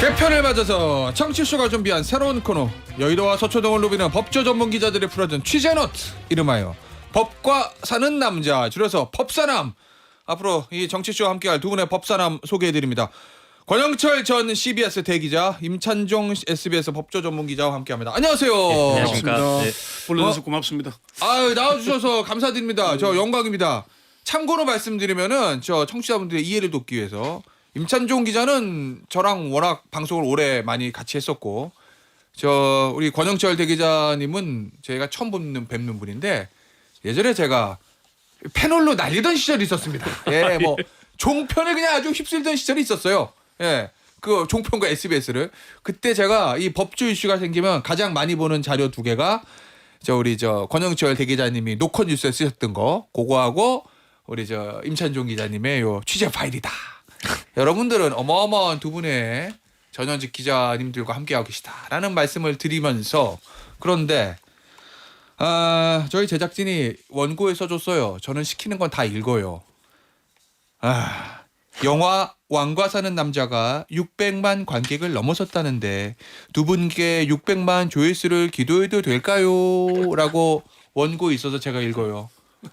개편을 맞아서 청취쇼가 준비한 새로운 코너, 여의도와 서초동을 누비는 법조 전문 기자들이 풀어준 취재노트, 이름하여 법과 사는 남자, 줄여서 법사남. 앞으로 이 정치쇼와 함께할 두 분의 법사남 소개해드립니다. 권영철 전 CBS 대기자, 임찬종 SBS 법조 전문 기자와 함께합니다. 안녕하세요. 네, 안녕하십니까. 네. 불러주셔서 고맙습니다. 아유, 나와주셔서 감사드립니다. 저 영광입니다. 참고로 말씀드리면은 저 청취자분들의 이해를 돕기 위해서 임찬종 기자는 저랑 워낙 방송을 오래 많이 같이 했었고, 저 우리 권영철 대기자님은 제가 처음 뵙는 분인데, 예전에 제가 패널로 날리던 시절이 있었습니다. 예, 뭐 종편을 그냥 아주 휩쓸던 시절이 있었어요. 예, 그 종편과 SBS를. 그때 제가 이 법조 이슈가 생기면 가장 많이 보는 자료 두 개가 우리 권영철 대기자님이 노컷 뉴스에 쓰셨던 거, 그거하고 우리 임찬종 기자님의 요 취재 파일이다. 여러분들은 어마어마한 두 분의 전현직 기자님들과 함께하고 계시다라는 말씀을 드리면서, 그런데 저희 제작진이 원고에 써줬어요. 저는 시키는 건 다 읽어요. 영화 왕과 사는 남자가 600만 관객을 넘어섰다는데 두 분께 600만 조회수를 기도해도 될까요? 라고 원고에 있어서 제가 읽어요.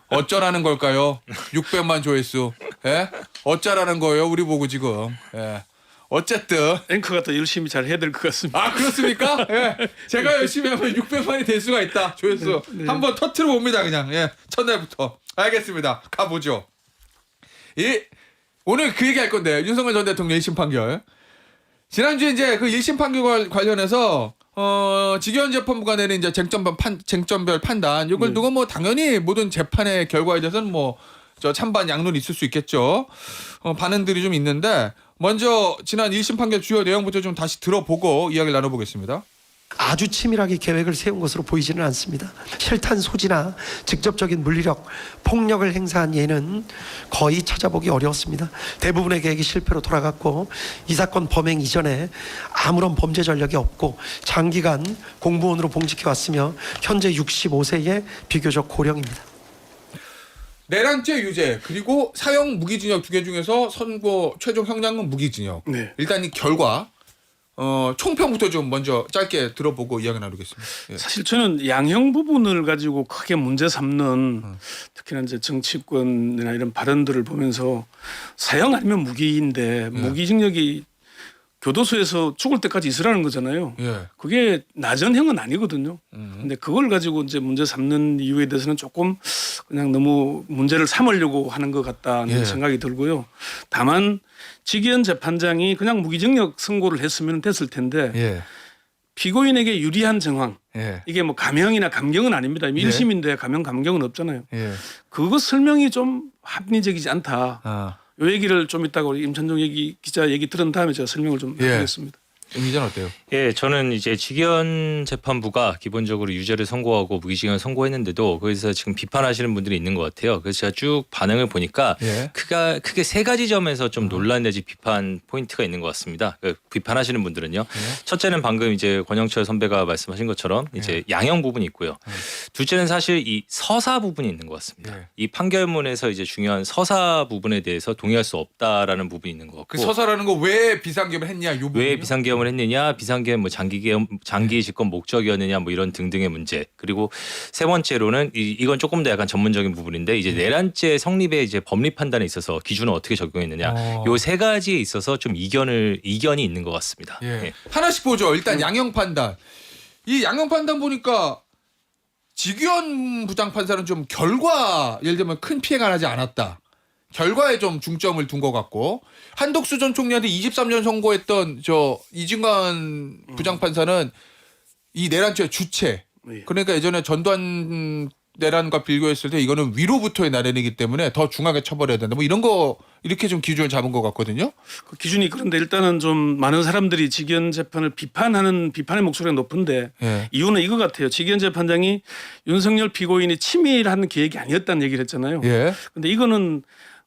어쩌라는 걸까요? 600만 조회수. 예? 어쩌라는 거예요? 우리 보고 지금. 예. 어쨌든 앵커가 더 열심히 잘 해야 될 것 같습니다. 아, 그렇습니까? 예. 제가 열심히 하면 600만이 될 수가 있다. 조회수. 한번 터트려 봅니다, 그냥. 예. 첫날부터. 알겠습니다. 가보죠. 오늘 그 얘기 할 건데, 윤석열 전 대통령 1심 판결. 지난주에 이제 그 1심 판결 관련해서 직위원 재판부가 내린 이제 쟁점별 판단, 이걸 누가 뭐 당연히 모든 재판의 결과에 대해서는 뭐 찬반 양론이 있을 수 있겠죠. 반응들이 좀 있는데, 먼저 지난 1심 판결 주요 내용부터 좀 다시 들어보고 이야기를 나눠보겠습니다. 아주 치밀하게 계획을 세운 것으로 보이지는 않습니다. 실탄 소지나 직접적인 물리력, 폭력을 행사한 예는 거의 찾아보기 어려웠습니다. 대부분의 계획이 실패로 돌아갔고, 이 사건 범행 이전에 아무런 범죄 전력이 없고 장기간 공무원으로 봉직해왔으며 현재 65세의 비교적 고령입니다. 내란죄 유죄, 그리고 사형 무기징역 두 개 중에서 선고 최종 형량은 무기징역. 네. 일단 이 결과 총평부터 좀 먼저 짧게 들어보고 이야기 나누겠습니다. 예. 사실 저는 양형 부분을 가지고 크게 문제 삼는 특히나 이제 정치권이나 이런 발언들을 보면서 사형 아니면 무기인데 무기징역이 교도소에서 죽을 때까지 있으라는 거잖아요. 예. 그게 나전형은 아니거든요. 근데 그걸 가지고 이제 문제 삼는 이유에 대해서는 조금 그냥 너무 문제를 삼으려고 하는 것 같다는 생각이 들고요. 다만 직위원 재판장이 그냥 무기징역 선고를 했으면 됐을 텐데 피고인에게 유리한 정황, 이게 뭐 감형이나 감경은 아닙니다. 1심인데 감형 감경은 없잖아요. 그거 설명이 좀 합리적이지 않다. 요 얘기를 좀 이따가 우리 임찬종 기자 얘기 들은 다음에 제가 설명을 좀 해보겠습니다. 임 기자는 어때요? 예, 저는 이제 직위원 재판부가 기본적으로 유죄를 선고하고 무기징역을 선고했는데도 거기서 지금 비판하시는 분들이 있는 것 같아요. 그래서 제가 쭉 반응을 보니까 크게 세 가지 점에서 좀 논란 내지 비판 포인트가 있는 것 같습니다. 비판하시는 분들은요. 첫째는 방금 이제 권영철 선배가 말씀하신 것처럼 이제 양형 부분이 있고요. 둘째는 사실 이 서사 부분이 있는 것 같습니다. 이 판결문에서 이제 중요한 서사 부분에 대해서 동의할 수 없다라는 부분이 있는 것 같고. 그 서사라는 거 왜 비상계엄을 했냐, 이 부분. 왜 비상계엄을 했느냐, 비상계엄 뭐 장기 집권 목적이었느냐, 뭐 이런 등등의 문제. 그리고 세 번째로는 이건 조금 더 약간 전문적인 부분인데, 이제 내란죄 성립의 이제 법리 판단에 있어서 기준을 어떻게 적용했느냐, 요 세 가지에 있어서 좀 이견이 있는 것 같습니다. 하나씩 보죠. 일단 양형 판단. 이 양형 판단 보니까 직위원 부장판사는 좀 예를 들면 큰 피해가 나지 않았다. 결과에 좀 중점을 둔 것 같고, 한덕수 전 총리한테 23년 선고했던 이진관 부장판사는 이 내란죄 주체, 그러니까 예전에 전두환 내란과 비교했을 때 이거는 위로부터의 내란이기 때문에 더 중하게 처벌해야 된다. 뭐 이런 거 이렇게 좀 기준을 잡은 것 같거든요. 그 기준이 그런데 일단은 좀 많은 사람들이 직위원 재판을 비판하는 비판의 목소리가 높은데 이유는 이거 같아요. 직위원 재판장이 윤석열 피고인이 치밀한 계획이 아니었다는 얘기를 했잖아요. 근데 이거는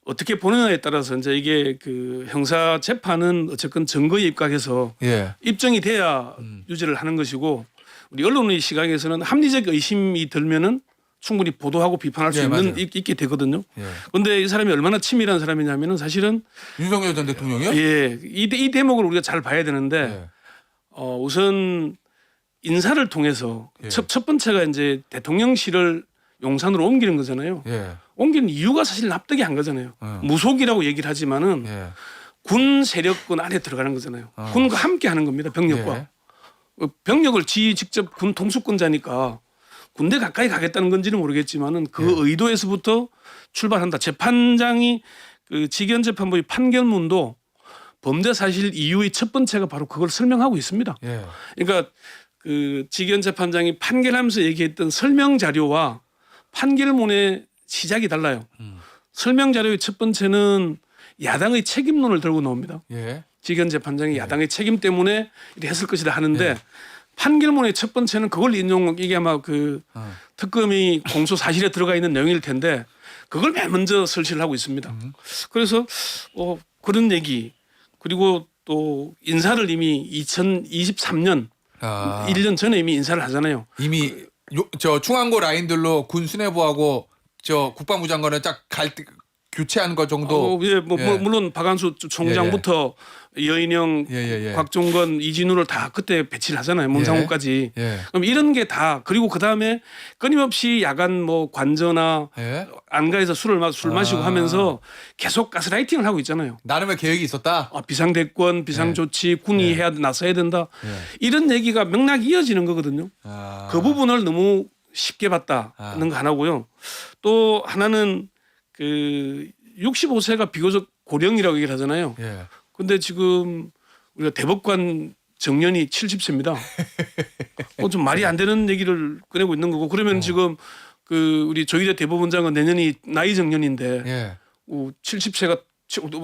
어떻게 보느냐에 따라서 이제 이게 그 형사 재판은 어쨌건 증거에 입각해서 입증이 돼야 유죄를 하는 것이고, 우리 언론의 시각에서는 합리적 의심이 들면은 충분히 보도하고 비판할 수 예, 있는 맞아요. 있게 되거든요. 예. 그런데 이 사람이 얼마나 치밀한 사람이냐면은 사실은 윤석열 전 대통령이요? 이 대목을 우리가 잘 봐야 되는데 예. 우선 인사를 통해서 예. 첫 번째가 이제 대통령실을 용산으로 옮기는 거잖아요. 예. 옮기는 이유가 사실 납득이 안 가잖아요. 무속이라고 얘기를 하지만은 예. 군 세력군 안에 들어가는 거잖아요. 어. 군과 함께 하는 겁니다. 병력과. 예. 병력을 직접 군 통수권자니까 군대 가까이 가겠다는 건지는 모르겠지만은 그 예. 의도에서부터 출발한다. 재판장이 그 직연재판부의 판결문도 범죄 사실 이유의 첫 번째가 바로 그걸 설명하고 있습니다. 예. 그러니까 그 직연재판장이 판결하면서 얘기했던 설명 자료와 판결문의 시작이 달라요. 설명 자료의 첫 번째는 야당의 책임론을 들고 나옵니다. 예. 직연재판장이 야당의 책임 때문에 이렇게 했을 것이라 하는데 예. 판결문의 첫 번째는 그걸 인용 이게 아마 그 어. 특검이 공소 사실에 들어가 있는 내용일 텐데 그걸 맨 먼저 설치를 하고 있습니다. 그래서 그런 얘기 그리고 또 인사를 이미 2023년 아. 1년 전에 이미 인사를 하잖아요. 이미 저 중앙고 라인들로 군 수뇌부하고 저 국방부 장관을 딱 교체한 거 정도. 예. 물론 박한수 총장부터 여인영, 예. 곽종건, 이진우를 다 그때 배치를 하잖아요. 문상호까지. 예. 그럼 이런 게 다 그리고 그 다음에 끊임없이 야간 뭐 관저나 예. 안가에서 술 마시고 하면서 계속 가스라이팅을 하고 있잖아요. 나름의 계획이 있었다. 비상대권, 비상조치, 군이 나서야 된다. 이런 얘기가 맥락이 이어지는 거거든요. 아. 그 부분을 너무 쉽게 봤다는 거 하나고요. 또 하나는 그 65세가 비교적 고령이라고 얘기를 하잖아요. 예. 근데 지금 우리가 대법관 정년이 70세입니다. 좀 말이 안 되는 얘기를 꺼내고 있는 거고 그러면 지금 그 우리 조희대 대법원장은 내년이 나이 정년인데 예. 70세가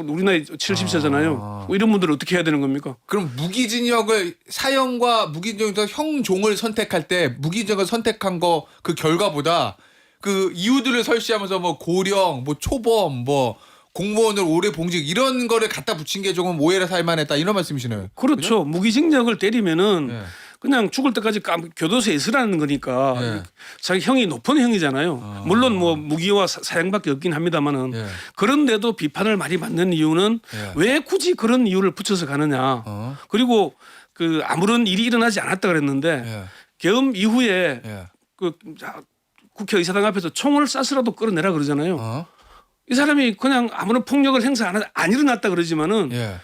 우리 나이 70세잖아요. 이런 분들은 어떻게 해야 되는 겁니까? 그럼 무기징역을 사형과 무기징역에서 형종을 선택할 때 무기징역을 선택한 거 그 결과보다 그 이유들을 설치하면서 뭐 고령, 뭐 초범, 뭐 공무원을 오래 봉직 이런 거를 갖다 붙인 게 조금 오해를 살만했다 이런 말씀이시네요. 그렇죠. 무기징역을 때리면은 예. 그냥 죽을 때까지 교도소에 있으라는 거니까 예. 자기 형이 높은 형이잖아요. 물론 뭐 무기와 사형밖에 없긴 합니다만은 예. 그런데도 비판을 많이 받는 이유는 예. 왜 굳이 그런 이유를 붙여서 가느냐. 그리고 그 아무런 일이 일어나지 않았다 그랬는데 예. 계엄 이후에 예. 그 국회의사당 앞에서 총을 쏴서라도 끌어내라 그러잖아요. 어? 이 사람이 그냥 아무런 폭력을 행사 안 일어났다 그러지만은 예.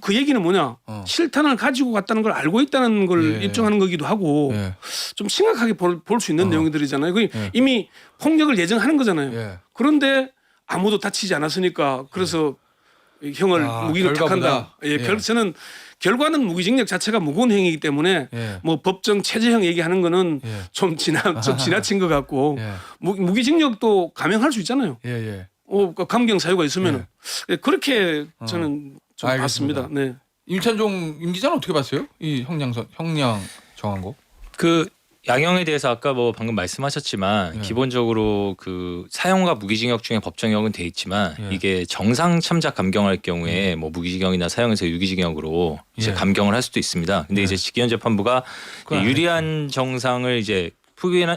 그 얘기는 뭐냐? 실탄을 가지고 갔다는 걸 알고 있다는 걸 예. 입증하는 거기도 하고 예. 좀 심각하게 볼 수 있는 내용들이잖아요. 이미 폭력을 예정하는 거잖아요. 예. 그런데 아무도 다치지 않았으니까 그래서 형을 무기를 결과보다? 택한다. 예. 저는 결과는 무기징역 자체가 무거운 행위이기 때문에 예. 뭐 법정 체제형 얘기하는 거는 예. 좀 지나친 것 같고 예. 무기징역도 감형할 수 있잖아요. 예. 그 감경 사유가 있으면은 그렇게 저는 좀 알겠습니다. 봤습니다. 네. 임찬종 임 기자는 어떻게 봤어요? 이 형량 정한 거? 그 양형에 대해서 아까 뭐 방금 말씀하셨지만 예. 기본적으로 그 사형과 무기징역 중에 법정형은 돼 있지만 예. 이게 정상 참작 감경할 경우에 뭐 무기징역이나 사형에서 유기징역으로 이제 예. 감경을 할 수도 있습니다. 근데 예. 이제 직기현 재판부가 그건 유리한 정상을 이제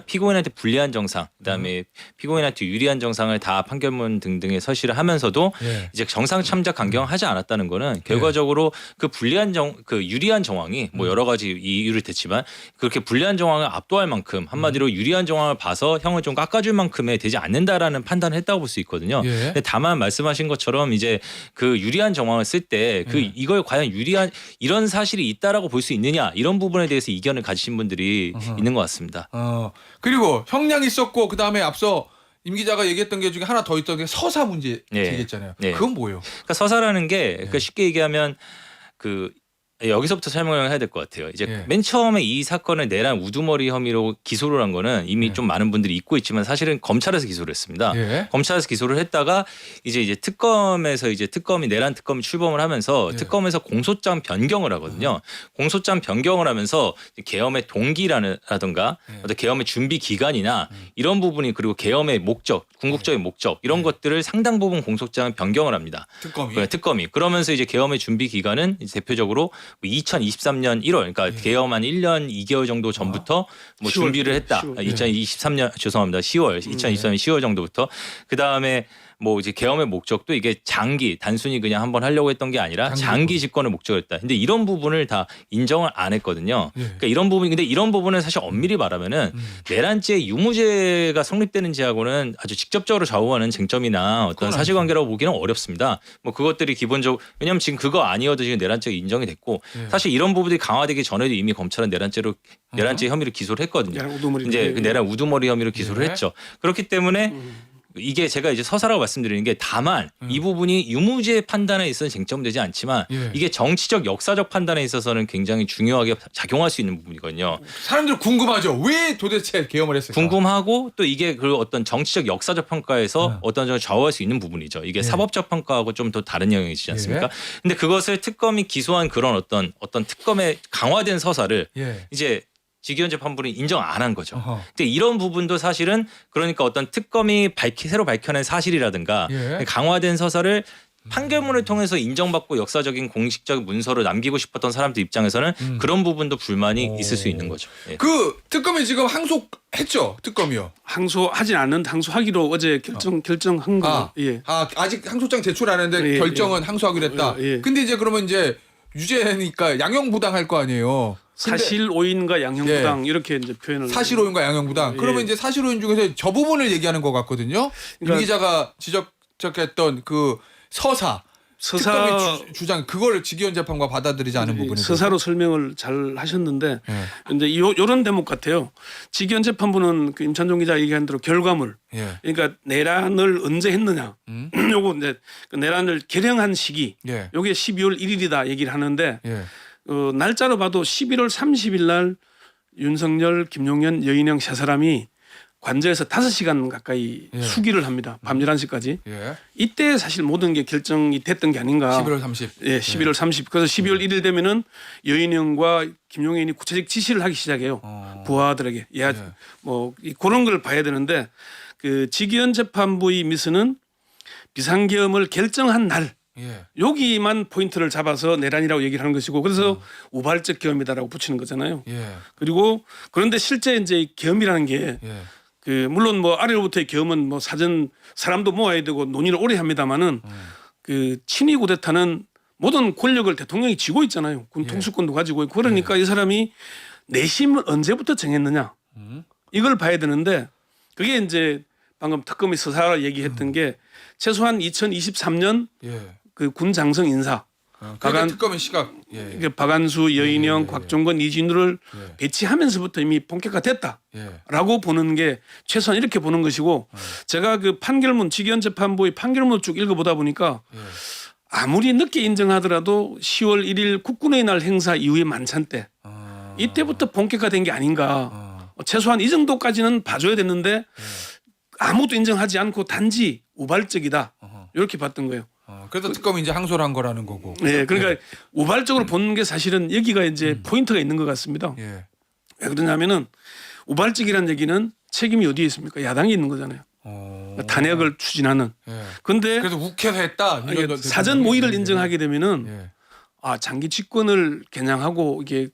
피고인한테 불리한 정상, 그다음에 피고인한테 유리한 정상을 다 판결문 등등에 서실을 하면서도 예. 이제 정상 참작 감경하지 않았다는 거는 결과적으로 그 불리한 그 유리한 정황이 뭐 여러 가지 이유를 댔지만 그렇게 불리한 정황을 압도할 만큼 한마디로 유리한 정황을 봐서 형을 좀 깎아줄 만큼에 되지 않는다라는 판단을 했다고 볼 수 있거든요. 예. 근데 다만 말씀하신 것처럼 이제 그 유리한 정황을 쓸 때 그 이걸 과연 유리한 이런 사실이 있다라고 볼 수 있느냐 이런 부분에 대해서 이견을 가지신 분들이 있는 것 같습니다. 그리고 형량 있었고 그 다음에 앞서 임 기자가 얘기했던 게 중에 하나 더 있던 게 서사 문제 네. 얘기했잖아요. 네. 그건 뭐예요? 그러니까 서사라는 게 그러니까 쉽게 얘기하면 그 여기서부터 설명을 해야 될 것 같아요. 이제 예. 맨 처음에 이 사건을 내란 우두머리 혐의로 기소를 한 거는 이미 좀 많은 분들이 잊고 있지만 사실은 검찰에서 기소를 했습니다. 예. 검찰에서 기소를 했다가 이제 특검에서 이제 내란 특검이 출범을 하면서 예. 특검에서 공소장 변경을 하거든요. 공소장 변경을 하면서 계엄의 동기라든가 어떤 계엄의 준비 기간이나 이런 부분이 그리고 계엄의 목적, 궁극적인 목적 이런 것들을 상당 부분 공소장 변경을 합니다. 특검이. 특검이. 그러면서 이제 계엄의 준비 기간은 이제 대표적으로 2023년 1월 그러니까 개엄한 1년 2개월 정도 전부터 뭐 10월, 준비를 했다. 10월. 2023년 죄송합니다. 10월 2023년 10월 정도부터 그다음에 뭐 이제 계엄의 목적도 이게 장기 단순히 그냥 한번 하려고 했던 게 아니라 장기 집권을 목적으로 했다. 근데 이런 부분을 다 인정을 안 했거든요. 그러니까 이런 부분 근데 이런 부분은 사실 엄밀히 말하면은 내란죄 유무죄가 성립되는 지하고는 아주 직접적으로 좌우하는 쟁점이나 어떤 사실관계라고 보기는 어렵습니다. 뭐 그것들이 기본적으로 왜냐하면 지금 그거 아니어도 지금 내란죄가 인정이 됐고 사실 이런 부분들이 강화되기 전에도 이미 검찰은 내란죄 혐의로 기소를 했거든요. 이제 그 내란 우두머리 혐의로 기소를 했죠. 그렇기 때문에 이게 제가 이제 서사라고 말씀드리는 게 다만 이 부분이 유무죄 판단에 있어서 쟁점되지 않지만 이게 정치적 역사적 판단에 있어서는 굉장히 중요하게 작용할 수 있는 부분이거든요. 사람들 궁금하죠. 왜 도대체 계엄을 했을까? 궁금하고 또 이게 그 어떤 정치적 역사적 평가에서 어떤 점을 좌우할 수 있는 부분이죠. 이게 사법적 평가하고 좀 더 다른 영역이지 않습니까? 근데 그것을 특검이 기소한 그런 어떤 특검의 강화된 서사를 이제 직위원 재판부는 인정 안 한 거죠. 근데 이런 부분도 사실은 그러니까 어떤 특검이 새로 밝혀낸 사실이라든가 강화된 서사를 판결문을 통해서 인정받고 역사적인 공식적 문서를 남기고 싶었던 사람들 입장에서는 그런 부분도 불만이 있을 수 있는 거죠. 예. 그 특검이 지금 항소했죠. 특검이요. 항소하진 않는 항소하기로 어제 결정한 거. 아직 항소장 제출 안 했는데 결정은 항소하기로 했다. 근데 이제 그러면 이제 유죄니까 양형부당할 거 아니에요. 사실 오인과 양형부당 이렇게 이제 표현을 사실 오인과 양형부당. 그러면 이제 사실 오인 중에서 저 부분을 얘기하는 것 같거든요. 그러니까 임 기자가 지적했던 그 서사 특검의 주장 그거를 직위원 재판과 받아들이지 않은 부분이 서사로 설명을 잘 하셨는데 근데 요런 대목 같아요. 직위원 재판부는 그 임찬종 기자 얘기한 대로 결과물 그러니까 내란을 언제 했느냐 요거 이제 그 내란을 결행한 시기 요게 12월 1일이다 얘기를 하는데 날짜로 봐도 11월 30일 날 윤석열, 김용현, 여인영 세 사람이 관저에서 5시간 가까이 수기를 합니다. 밤 11시까지. 이때 사실 모든 게 결정이 됐던 게 아닌가. 11월 30. 11월 30. 그래서 12월 1일 되면은 여인영과 김용현이 구체적 지시를 하기 시작해요. 부하들에게. 뭐 그런 걸 봐야 되는데 그 직위원 재판부의 미스는 비상계엄을 결정한 날 여기만 포인트를 잡아서 내란이라고 얘기를 하는 것이고 그래서 우발적 계엄이다라고 붙이는 거잖아요. 그리고 그런데 실제 이제 계엄이라는 게 그 물론 뭐 아래로부터의 계엄은 뭐 사람도 모아야 되고 논의를 오래 합니다만은 그 친위 쿠데타는 모든 권력을 대통령이 쥐고 있잖아요. 군 통수권도 가지고 있고 그러니까 이 사람이 내심을 언제부터 정했느냐 이걸 봐야 되는데 그게 이제 방금 특검의 서사로 얘기했던 게 최소한 2023년 그 군 장성 인사 특검의 시각 박안수, 여인영, 곽종건, 이진우를 배치하면서부터 이미 본격화됐다라고 보는 게 최소한 이렇게 보는 것이고 제가 그 판결문 직위원 재판부의 판결문을 쭉 읽어보다 보니까 아무리 늦게 인정하더라도 10월 1일 국군의 날 행사 이후의 만찬 때 이때부터 본격화된 게 아닌가 최소한 이 정도까지는 봐줘야 됐는데 아무도 인정하지 않고 단지 우발적이다 이렇게 봤던 거예요. 그래서 특검이 이제 항소를 한 거라는 거고. 네, 그러니까 우발적으로 보는 게 사실은 여기가 이제 포인트가 있는 것 같습니다. 왜 그러냐면은 우발적이라는 얘기는 책임이 어디에 있습니까? 야당이 있는 거잖아요. 탄핵을 추진하는. 근데 그래서 욱해서 했다. 사전 모의를 인정하게 되면은 장기 집권을 겨냥하고 이게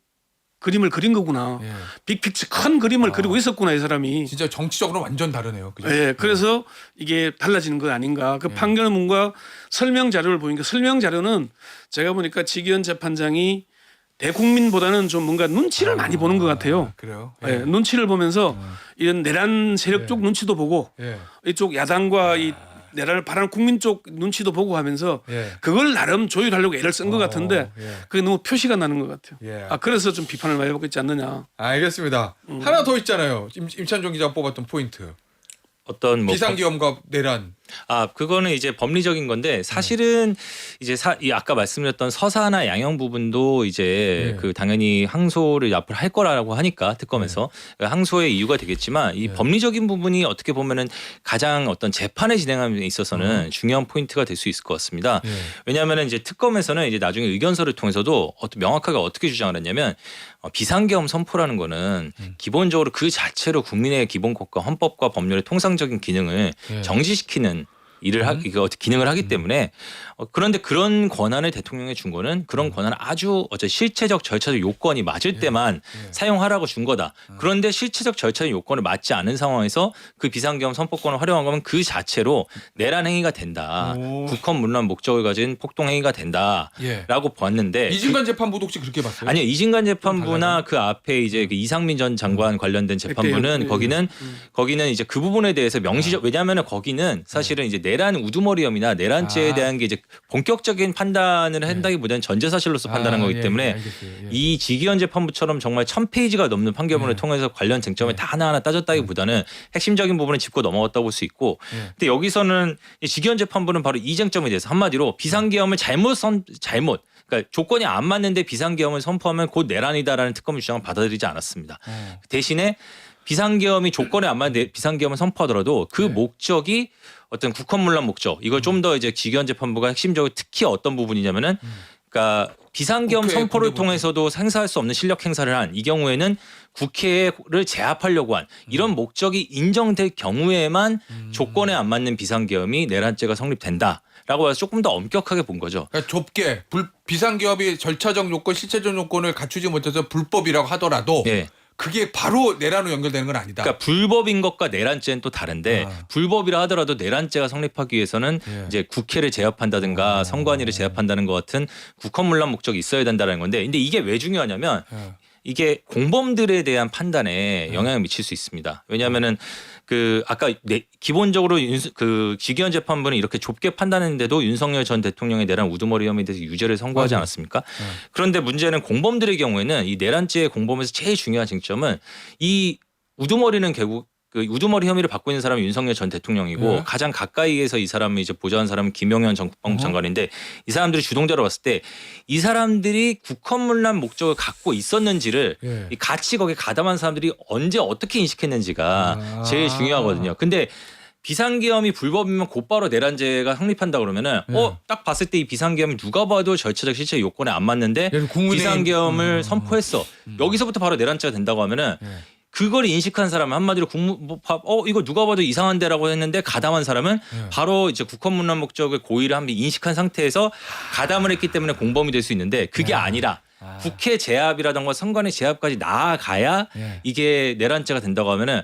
그림을 그린 거구나. 빅픽처 큰 그림을 그리고 있었구나 이 사람이. 진짜 정치적으로 완전 다르네요. 그죠? 그래서 이게 달라지는 것 아닌가. 그 판결문과 설명 자료를 보니까 설명 자료는 제가 보니까 직위원 재판장이 대국민보다는 좀 뭔가 눈치를 많이 보는 것 같아요. 그래요? 눈치를 보면서 이런 내란 세력 쪽 눈치도 보고 이쪽 야당과 이 내란을 바라는 국민 쪽 눈치도 보고 하면서 그걸 나름 조율하려고 애를 쓴 것 같은데 그게 너무 표시가 나는 것 같아요. 그래서 좀 비판을 많이 받고 있지 않느냐. 알겠습니다. 하나 더 있잖아요. 임찬종 기자가 뽑았던 포인트. 어떤 뭐 비상계엄과 내란. 그거는 이제 법리적인 건데 사실은 이제 이 아까 말씀드렸던 서사나 양형 부분도 이제 그 당연히 항소를 앞으로 할 거라고 하니까 특검에서 항소의 이유가 되겠지만 이 법리적인 부분이 어떻게 보면은 가장 어떤 재판을 진행함에 있어서는 중요한 포인트가 될 수 있을 것 같습니다. 왜냐하면은 이제 특검에서는 이제 나중에 의견서를 통해서도 명확하게 어떻게 주장을 했냐면 비상계엄 선포라는 거는 기본적으로 그 자체로 국민의 기본권과 헌법과 법률의 통상적인 기능을 정지시키는 이거 어떻게 기능을 하기 때문에 그런데 그런 권한을 대통령에 준 거는 그런 권한을 아주 실체적 절차적 요건이 맞을 때만 사용하라고 준 거다. 그런데 실체적 절차적 요건을 맞지 않은 상황에서 그 비상계엄 선포권을 활용한 거면 그 자체로 내란 행위가 된다. 국헌 문란 목적을 가진 폭동 행위가 된다라고 봤는데 이진관 재판부도 혹시 그렇게 봤어요? 아니요. 이진관 재판부나 그 앞에 이제 그 이상민 전 장관 관련된 재판부는 거기는 이제 그 부분에 대해서 명시적 왜냐하면 거기는 사실은 이제 내란 우두머리혐의나 내란죄에 대한 게 이제 본격적인 판단을 한다기보다는 전제 사실로서 판단한 거기 때문에 알겠어요. 예. 이 지기현 재판부처럼 정말 1000페이지가 넘는 판결문을 통해서 관련 쟁점을 다 하나하나 따졌다기보다는 핵심적인 부분을 짚고 넘어갔다고 볼 수 있고 근데 여기서는 이 지기현 재판부는 바로 이 쟁점에 대해서 한마디로 비상계엄을 잘못 그러니까 조건이 안 맞는데 비상계엄을 선포하면 곧 내란이다라는 특검의 주장을 받아들이지 않았습니다. 대신에 비상계엄이 조건에 안 맞는데 비상계엄을 선포하더라도 그 목적이 어떤 국헌문란 목적 이걸 좀 더 이제 지기현 재판부가 핵심적으로 특히 어떤 부분이냐면은 그러니까 비상계엄 선포를 통해서도 행사할 수 없는 실력 행사를 한 이 경우에는 국회를 제압하려고 한 이런 목적이 인정될 경우에만 조건에 안 맞는 비상계엄이 내란죄가 성립된다라고 해서 조금 더 엄격하게 본 거죠. 그러니까 좁게 비상기업이 절차적 요건, 실체적 요건을 갖추지 못해서 불법이라고 하더라도 예. 그게 바로 내란으로 연결되는 건 아니다. 그러니까 불법인 것과 내란죄는 또 다른데 불법이라 하더라도 내란죄가 성립하기 위해서는 이제 국회를 제압한다든가 선관위를 제압한다는 것 같은 국헌문란 목적이 있어야 된다는 건데 근데 이게 왜 중요하냐면 이게 공범들에 대한 판단에 영향을 미칠 수 있습니다. 왜냐하면은 그 아까 기본적으로 그 지기현 재판부는 이렇게 좁게 판단했는데도 윤석열 전 대통령의 내란 우두머리 혐의에 대해서 유죄를 선고하지 않았습니까? 그런데 문제는 공범들의 경우에는 이 내란죄의 공범에서 제일 중요한 쟁점은 이 우두머리는 결국 그 우두머리 혐의를 받고 있는 사람은 윤석열 전 대통령이고 가장 가까이에서 이 사람을 이제 보좌한 사람은 김용현 전 국방부 장관인데 이 사람들이 주동자로 봤을 때 이 사람들이 국헌문란 목적을 갖고 있었는지를 이 같이 거기에 가담한 사람들이 언제 어떻게 인식했는지가 제일 중요하거든요. 근데 비상계엄이 불법이면 곧바로 내란죄가 성립한다 그러면은 딱 봤을 때 이 비상계엄이 누가 봐도 절차적 실체 요건에 안 맞는데 비상계엄을 선포했어. 여기서부터 바로 내란죄가 된다고 하면은 그걸 인식한 사람은 한마디로 이거 누가 봐도 이상한데라고 했는데 가담한 사람은 바로 이제 국헌문란 목적을 고의를 한번 인식한 상태에서 가담을 했기 때문에 공범이 될 수 있는데 그게 아니라 국회 제압이라던가 선관위 제압까지 나아가야 이게 내란죄가 된다고 하면은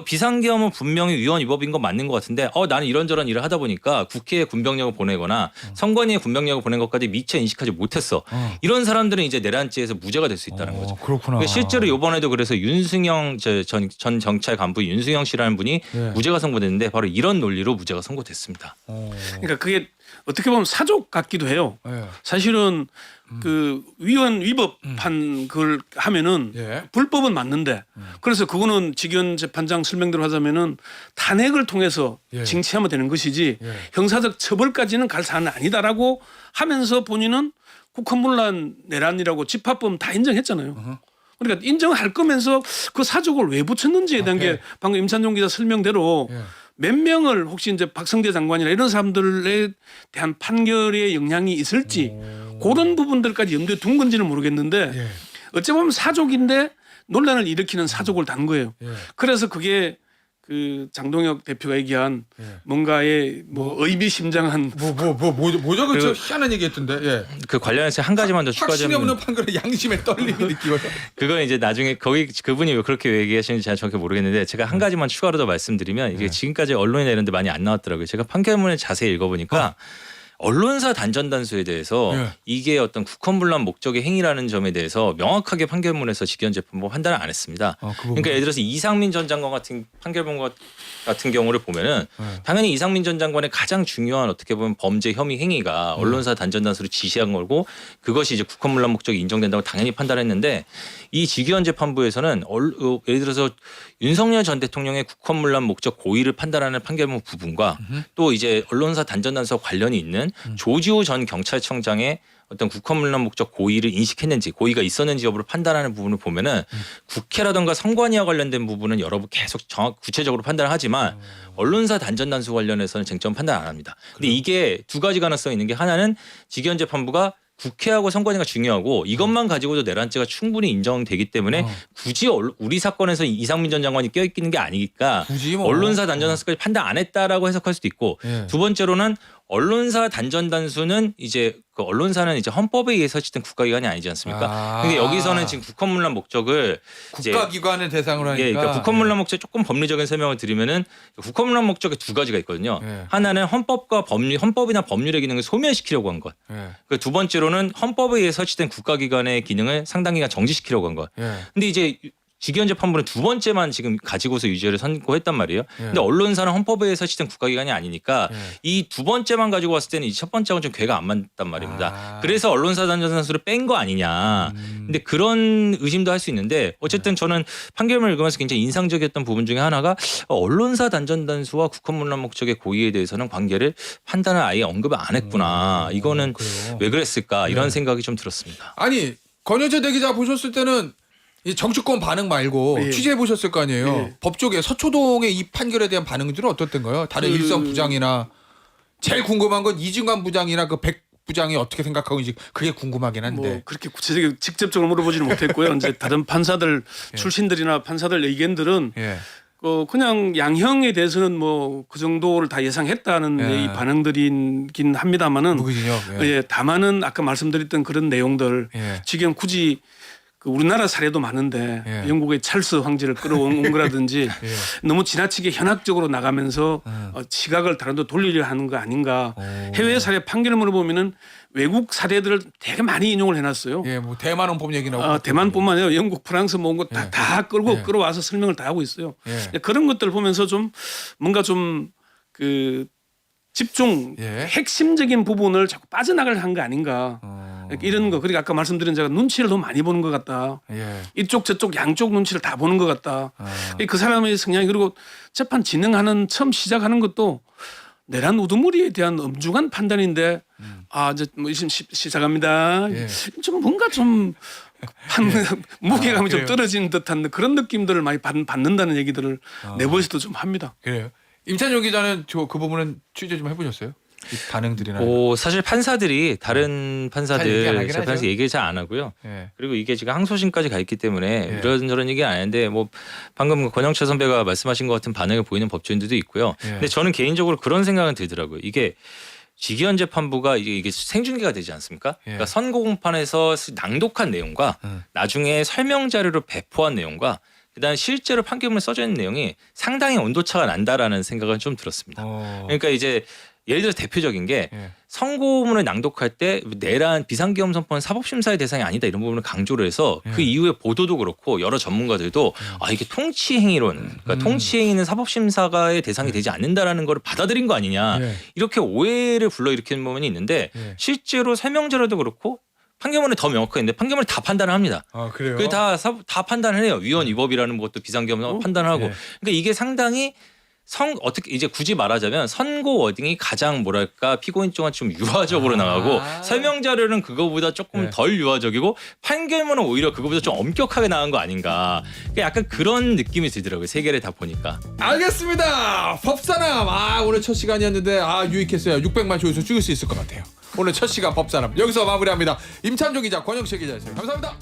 비상계엄은 분명히 위헌 위법인 건 맞는 것 같은데 나는 이런저런 일을 하다 보니까 국회에 군병력을 보내거나 선관위에 군병력을 보낸 것까지 미처 인식하지 못했어. 이런 사람들은 이제 내란죄에서 무죄가 될 수 있다는 거죠. 그렇구나. 실제로 이번에도 그래서 윤승영 전 경찰 간부 윤승영 씨라는 분이 무죄가 선고됐는데 바로 이런 논리로 무죄가 선고됐습니다. 그러니까 그게 어떻게 보면 사족 같기도 해요. 사실은 그 위헌 위법한 그걸 하면은 불법은 맞는데 그래서 그거는 지기현 재판장 설명대로 하자면은 탄핵을 통해서 징치하면 되는 것이지 형사적 처벌까지는 갈 사안은 아니다라고 하면서 본인은 국헌문란 내란이라고 집합범 다 인정했잖아요. 그러니까 인정할 거면서 그 사족을 왜 붙였는지에 대한 게 방금 임찬종 기자 설명대로 몇 명을 혹시 이제 박성재 장관이나 이런 사람들에 대한 판결에 영향이 있을지 그런 부분들까지 염두에 둔 건지는 모르겠는데 어찌 보면 사족인데 논란을 일으키는 사족을 단 거예요. 그래서 그게 그 장동혁 대표가 얘기한 뭔가의 의미심장한 뭐죠? 그 희한한 얘기했던데. 그 관련해서 한 가지만 더 확신이 추가하자면 없는 판결에 양심의 떨림이 느끼고요. 그건 이제 나중에 그분이 왜 그렇게 얘기하시는지 제가 정확히 모르겠는데 제가 한 가지만 추가로 더 말씀드리면 이게 지금까지 언론이나 이런 데 많이 안 나왔더라고요. 제가 판결문을 자세히 읽어보니까 언론사 단전단수에 대해서 이게 어떤 국헌문란 목적의 행위라는 점에 대해서 명확하게 판결문에서 지기현 재판부 판단을 안 했습니다. 그러니까 예를 들어서 이상민 전 장관 같은 판결문 같은 경우를 보면은 당연히 이상민 전 장관의 가장 중요한 어떻게 보면 범죄 혐의 행위가 언론사 단전단수로 지시한 거고 그것이 이제 국헌문란 목적이 인정된다고 당연히 판단했는데 이 지기현 재판부에서는 예를 들어서 윤석열 전 대통령의 국헌문란 목적 고의를 판단하는 판결문 부분과 또 이제 언론사 단전단수와 관련이 있는 조지호 전 경찰청장의 어떤 국헌문란 목적 고의를 인식했는지 고의가 있었는지 여부를 판단하는 부분을 보면은 국회라든가 선관위와 관련된 부분은 여러 분 계속 구체적으로 판단을 하지만 언론사 단전단수 관련해서는 쟁점 판단 안 합니다. 근데 이게 두 가지 가능성이 있는 게 하나는 지기현 재판부가 국회하고 선관위가 중요하고 이것만 가지고도 내란죄가 충분히 인정되기 때문에 굳이 우리 사건에서 이상민 전 장관이 껴있는 게 아니니까 굳이 뭐. 언론사 단전 단수까지 판단 안 했다라고 해석할 수도 있고 예. 두 번째로는 언론사 단전 단수는 이제 그 언론사는 이제 헌법에 의해 설치된 국가기관이 아니지 않습니까? 근데 여기서는 지금 국헌문란 목적을 이제 국가기관을 대상으로 하니까. 예, 그러니까 국헌문란 목적 조금 법리적인 설명을 드리면은 국헌문란 목적에 두 가지가 있거든요. 예. 하나는 헌법이나 법률의 기능을 소멸시키려고 한 것. 예. 그 두 번째로는 헌법에 의해 설치된 국가기관의 기능을 상당 기간 정지시키려고 한 것. 예. 근데 이제 직위원 재판부는 두 번째만 지금 가지고서 유죄를 선고했단 말이에요. 근데 언론사는 헌법에 의해 설치된 국가기관이 아니니까 이 두 번째만 가지고 봤을 때는 이 첫 번째하고는 좀 궤가 안 맞단 말입니다. 그래서 언론사 단전 단수를 뺀 거 아니냐. 근데 그런 의심도 할 수 있는데 어쨌든 저는 판결문을 읽으면서 굉장히 인상적이었던 부분 중에 하나가 언론사 단전 단수와 국헌문란 목적의 고의에 대해서는 관계를 판단을 아예 언급을 안 했구나. 이거는 그래요? 왜 그랬을까 이런 생각이 좀 들었습니다. 아니 권영재 대기자 보셨을 때는 이 정치권 반응 말고 예. 취재해 보셨을 거 아니에요. 예. 법조계 서초동의 이 판결에 대한 반응들은 어떻던가요? 다른 일선 부장이나 제일 궁금한 건 이진관 부장이나 그 백 부장이 어떻게 생각하고 있는지 그게 궁금하긴 한데. 뭐 그렇게 구체적으로 직접적으로 물어보지는 못했고요. 이제 다른 판사들 출신들이나 판사들 의견들은 예. 그냥 양형에 대해서는 뭐 그 정도를 다 예상했다는 예. 이 반응들이긴 합니다만은 무기징역. 예, 다만은 아까 말씀드렸던 그런 내용들 예. 지금 굳이 그 우리나라 사례도 많은데 예. 영국의 찰스 황제를 끌어온 거라든지 예. 너무 지나치게 현학적으로 나가면서 시각을 다른 데 돌리려 하는 거 아닌가. 해외 사례 판결문을 보면은 외국 사례들을 되게 많이 인용을 해놨어요. 예, 뭐 대만 원법 얘기 나오고. 대만뿐만 아니라 영국, 프랑스 모은 거 다 끌어와서 설명을 다 하고 있어요. 예. 그런 것들을 보면서 좀 뭔가 좀 그 집중 예. 핵심적인 부분을 자꾸 빠져나가려 한 거 아닌가. 이런 거. 그러니까 아까 말씀드린 제가 눈치를 너무 많이 보는 것 같다. 예. 이쪽 저쪽 양쪽 눈치를 다 보는 것 같다. 그 사람의 성향이 그리고 재판 진행하는 처음 시작하는 것도 내란 우두머리에 대한 엄중한 판단인데 이제 뭐 시작합니다. 예. 좀 뭔가 좀 무게감이 좀 그래요? 떨어지는 듯한 그런 느낌들을 많이 받는다는 얘기들을 내부에서도 좀 합니다. 그래요. 임찬용 기자는 저 그 부분은 취재 좀 해보셨어요? 이 반응들이나. 사실 판사들이 다른 잘 얘기 안 판사들 하긴 재판에서 하죠. 얘기를 잘 안 하고요. 예. 그리고 이게 지금 항소심까지 가 있기 때문에 예. 이런저런 얘기 안 하는데 뭐 방금 권영철 선배가 말씀하신 것 같은 반응을 보이는 법조인들도 있고요. 예. 근데 저는 개인적으로 그런 생각은 들더라고요. 이게 직위원 재판부가 이게 생중계가 되지 않습니까? 예. 그러니까 선고 공판에서 낭독한 내용과 나중에 설명 자료로 배포한 내용과 그다음 실제로 판결문에 써져 있는 내용이 상당히 온도차가 난다라는 생각은 좀 들었습니다. 그러니까 이제 예를 들어 대표적인 게 예. 선고문을 낭독할 때 내란 비상계엄 선포는 사법심사의 대상이 아니다 이런 부분을 강조를 해서 그 이후에 보도도 그렇고 여러 전문가들도 이게 통치행위론 그러니까 통치행위는 사법심사가의 대상이 되지 않는다라는 걸 받아들인 거 아니냐 예. 이렇게 오해를 불러일으키는 부분이 있는데 예. 실제로 설명자료도 그렇고 판결문에 더 명확한데 판결문을 다 판단을 합니다. 아 그래요? 그게 다 판단을 해요. 위헌 위법이라는 것도 비상계엄 판단을 하고. 예. 그러니까 이게 상당히 어떻게 이제 굳이 말하자면 선고 워딩이 가장 뭐랄까 피고인 쪽은 좀 유화적으로 나가고 설명 자료는 그거보다 조금 네. 덜 유화적이고 판결문은 오히려 그거보다 좀 엄격하게 나간 거 아닌가. 그러니까 약간 그런 느낌이 들더라고요. 세 개를 다 보니까. 알겠습니다. 법사남. 오늘 첫 시간이었는데 유익했어요. 600만 조회수 찍을 수 있을 것 같아요. 오늘 첫 시간 법사남 여기서 마무리합니다. 임찬종 기자, 권영철 기자였어요. 감사합니다.